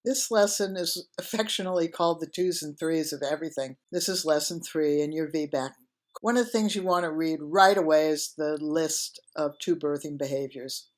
This lesson is affectionately called the twos and threes of everything. This is lesson 3 in your VBAC. One of the things you want to read right away is the list of two birthing behaviors.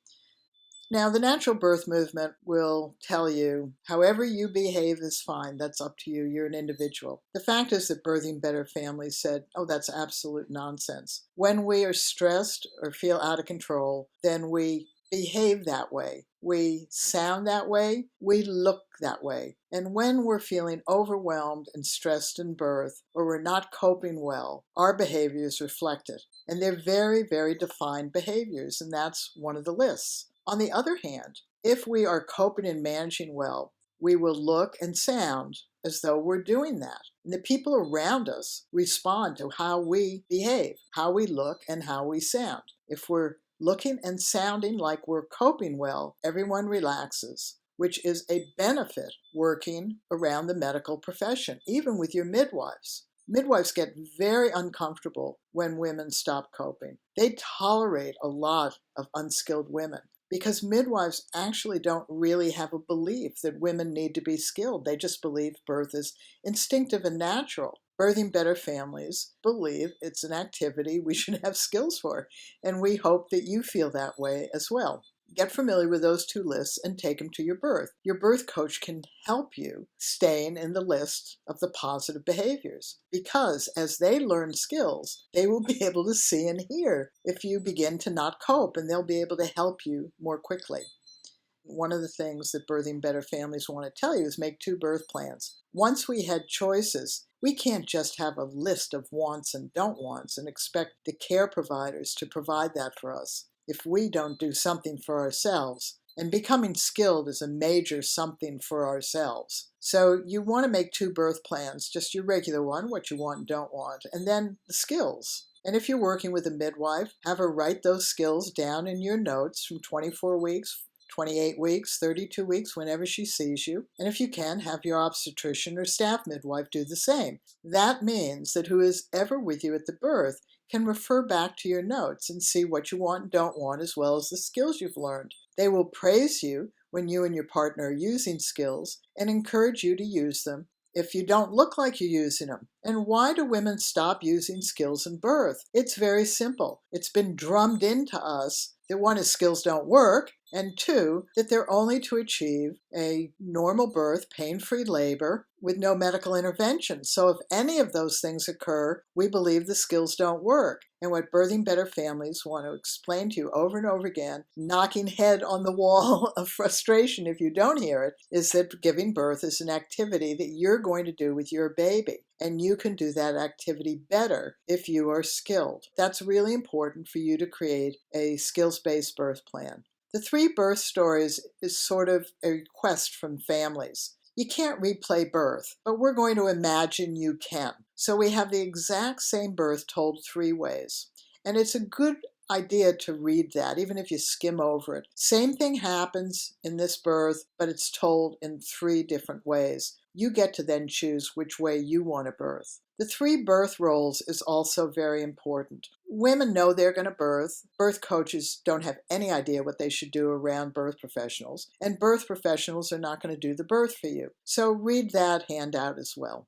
Now, the natural birth movement will tell you, however you behave is fine. That's up to you. You're an individual. The fact is that Birthing Better Families said, oh, that's absolute nonsense. When we are stressed or feel out of control, then we behave that way. We sound that way. We look that way. And when we're feeling overwhelmed and stressed in birth, or we're not coping well, our behaviors reflect it. And they're very, very defined behaviors, and that's one of the lists. On the other hand, if we are coping and managing well, we will look and sound as though we're doing that. And the people around us respond to how we behave, how we look, and how we sound. If we're looking and sounding like we're coping well, everyone relaxes, which is a benefit working around the medical profession, even with your midwives. Midwives get very uncomfortable when women stop coping. They tolerate a lot of unskilled women, because midwives actually don't really have a belief that women need to be skilled. They just believe birth is instinctive and natural. Birthing Better Families believe it's an activity we should have skills for, and we hope that you feel that way as well. Get familiar with those two lists and take them to your birth. Your birth coach can help you staying in the list of the positive behaviors, because as they learn skills, they will be able to see and hear if you begin to not cope, and they'll be able to help you more quickly. One of the things that Birthing Better Families want to tell you is make 2 birth plans. Once we had choices, we can't just have a list of wants and don't wants and expect the care providers to provide that for us if we don't do something for ourselves. And becoming skilled is a major something for ourselves. So you want to make 2 birth plans, just your regular one, what you want and don't want, and then the skills. And if you're working with a midwife, have her write those skills down in your notes from 24 weeks, 28 weeks, 32 weeks, whenever she sees you. And if you can, have your obstetrician or staff midwife do the same. That means that who is ever with you at the birth can refer back to your notes and see what you want and don't want, as well as the skills you've learned. They will praise you when you and your partner are using skills and encourage you to use them if you don't look like you're using them. And why do women stop using skills in birth? It's very simple. It's been drummed into us that 1 is skills don't work, and 2, that they're only to achieve a normal birth, pain-free labor with no medical intervention. So if any of those things occur, we believe the skills don't work. And what Birthing Better Families want to explain to you over and over again, knocking head on the wall of frustration if you don't hear it, is that giving birth is an activity that you're going to do with your baby. And you can do that activity better if you are skilled. That's really important for you to create a skills-based birth plan. The 3 birth stories is sort of a request from families. You can't replay birth, but we're going to imagine you can. So we have the exact same birth told 3 ways. And it's a good idea to read that, even if you skim over it. Same thing happens in this birth, but it's told in 3 different ways. You get to then choose which way you want to birth. The 3 birth roles is also very important. Women know they're going to birth. Birth coaches don't have any idea what they should do around birth professionals, and birth professionals are not going to do the birth for you. So read that handout as well.